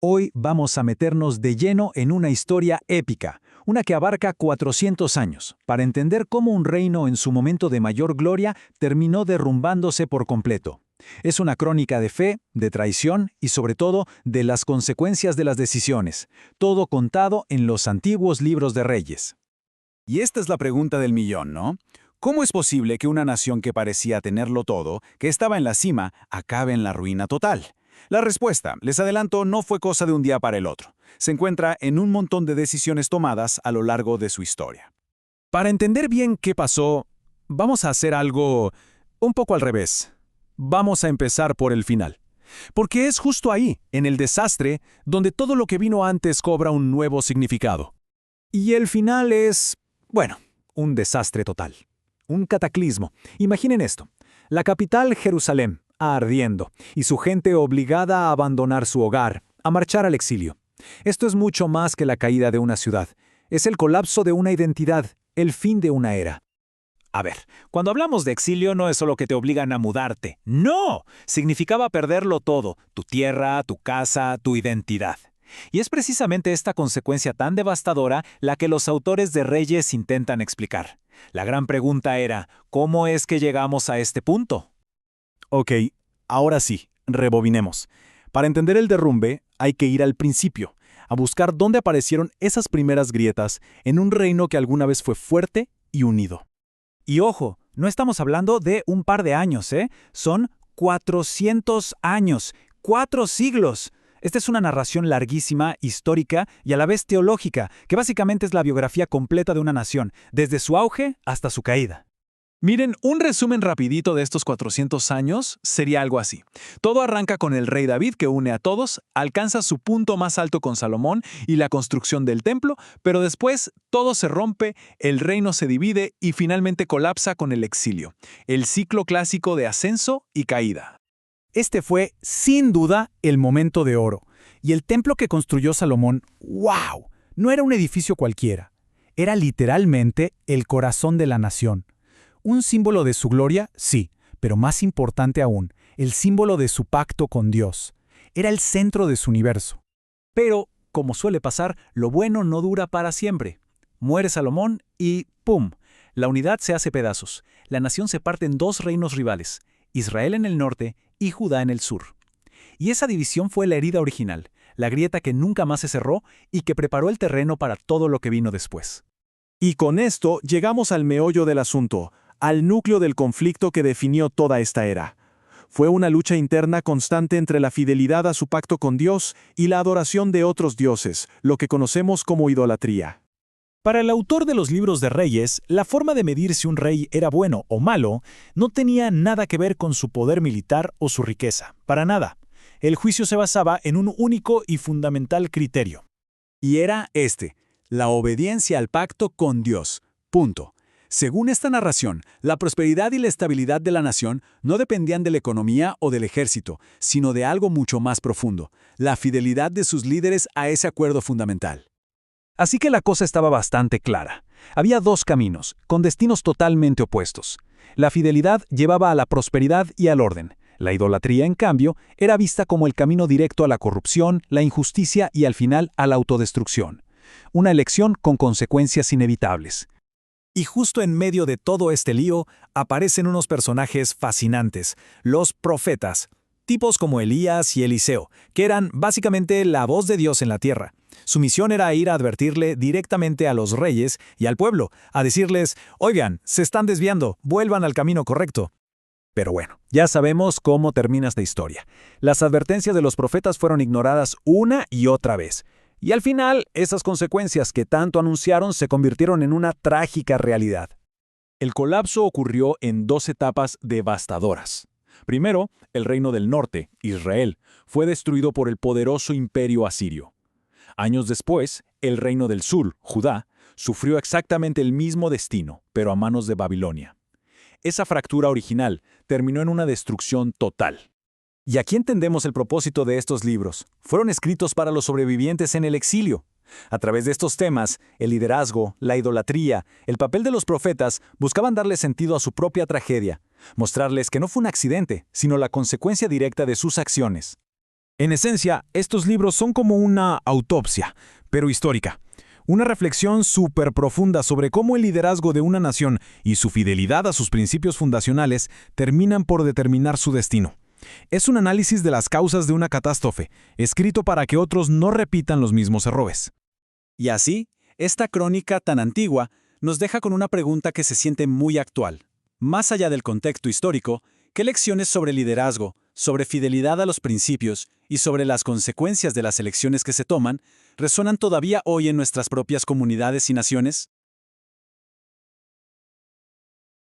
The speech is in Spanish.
Hoy vamos a meternos de lleno en una historia épica, una que abarca 400 años, para entender cómo un reino en su momento de mayor gloria terminó derrumbándose por completo. Es una crónica de fe, de traición y sobre todo de las consecuencias de las decisiones, todo contado en los antiguos libros de reyes. Y esta es la pregunta del millón, ¿no? ¿Cómo es posible que una nación que parecía tenerlo todo, que estaba en la cima, acabe en la ruina total? La respuesta, les adelanto, no fue cosa de un día para el otro. Se encuentra en un montón de decisiones tomadas a lo largo de su historia. Para entender bien qué pasó, vamos a hacer algo un poco al revés. Vamos a empezar por el final. Porque es justo ahí, en el desastre, donde todo lo que vino antes cobra un nuevo significado. Y el final es, bueno, un desastre total. Un cataclismo. Imaginen esto. La capital, Jerusalén, ardiendo, y su gente obligada a abandonar su hogar, a marchar al exilio. Esto es mucho más que la caída de una ciudad. Es el colapso de una identidad, el fin de una era. A ver, cuando hablamos de exilio no es solo que te obligan a mudarte. ¡No! Significaba perderlo todo, tu tierra, tu casa, tu identidad. Y es precisamente esta consecuencia tan devastadora la que los autores de Reyes intentan explicar. La gran pregunta era, ¿cómo es que llegamos a este punto? Ok, ahora sí, rebobinemos. Para entender el derrumbe, hay que ir al principio, a buscar dónde aparecieron esas primeras grietas en un reino que alguna vez fue fuerte y unido. Y ojo, no estamos hablando de un par de años, ¿eh? Son 400 años, 4 siglos. Esta es una narración larguísima, histórica y a la vez teológica, que básicamente es la biografía completa de una nación, desde su auge hasta su caída. Miren, un resumen rapidito de estos 400 años sería algo así. Todo arranca con el rey David que une a todos, alcanza su punto más alto con Salomón y la construcción del templo, pero después todo se rompe, el reino se divide y finalmente colapsa con el exilio. El ciclo clásico de ascenso y caída. Este fue, sin duda, el momento de oro. Y el templo que construyó Salomón, ¡wow! No era un edificio cualquiera. Era literalmente el corazón de la nación. Un símbolo de su gloria, sí, pero más importante aún, el símbolo de su pacto con Dios. Era el centro de su universo. Pero, como suele pasar, lo bueno no dura para siempre. Muere Salomón y ¡pum! La unidad se hace pedazos. La nación se parte en dos reinos rivales, Israel en el norte y Judá en el sur. Y esa división fue la herida original, la grieta que nunca más se cerró y que preparó el terreno para todo lo que vino después. Y con esto llegamos al meollo del asunto, al núcleo del conflicto que definió toda esta era. Fue una lucha interna constante entre la fidelidad a su pacto con Dios y la adoración de otros dioses, lo que conocemos como idolatría. Para el autor de los libros de Reyes, la forma de medir si un rey era bueno o malo no tenía nada que ver con su poder militar o su riqueza, para nada. El juicio se basaba en un único y fundamental criterio. Y era la obediencia al pacto con Dios. Punto. Según esta narración, la prosperidad y la estabilidad de la nación no dependían de la economía o del ejército, sino de algo mucho más profundo, la fidelidad de sus líderes a ese acuerdo fundamental. Así que la cosa estaba bastante clara. Había dos caminos, con destinos totalmente opuestos. La fidelidad llevaba a la prosperidad y al orden. La idolatría, en cambio, era vista como el camino directo a la corrupción, la injusticia y al final a la autodestrucción. Una elección con consecuencias inevitables. Y justo en medio de todo este lío aparecen unos personajes fascinantes, los profetas, tipos como Elías y Eliseo, que eran básicamente la voz de Dios en la tierra. Su misión era ir a advertirle directamente a los reyes y al pueblo, a decirles, oigan, se están desviando, vuelvan al camino correcto. Pero bueno, ya sabemos cómo termina esta historia. Las advertencias de los profetas fueron ignoradas una y otra vez. Y al final, esas consecuencias que tanto anunciaron se convirtieron en una trágica realidad. El colapso ocurrió en dos etapas devastadoras. Primero, el reino del norte, Israel, fue destruido por el poderoso imperio asirio. Años después, el reino del sur, Judá, sufrió exactamente el mismo destino, pero a manos de Babilonia. Esa fractura original terminó en una destrucción total. Y aquí entendemos el propósito de estos libros. Fueron escritos para los sobrevivientes en el exilio. A través de estos temas, el liderazgo, la idolatría, el papel de los profetas buscaban darle sentido a su propia tragedia, mostrarles que no fue un accidente, sino la consecuencia directa de sus acciones. En esencia, estos libros son como una autopsia, pero histórica. Una reflexión súper profunda sobre cómo el liderazgo de una nación y su fidelidad a sus principios fundacionales terminan por determinar su destino. Es un análisis de las causas de una catástrofe, escrito para que otros no repitan los mismos errores. Y así, esta crónica tan antigua nos deja con una pregunta que se siente muy actual. Más allá del contexto histórico, ¿qué lecciones sobre liderazgo, sobre fidelidad a los principios y sobre las consecuencias de las elecciones que se toman resuenan todavía hoy en nuestras propias comunidades y naciones?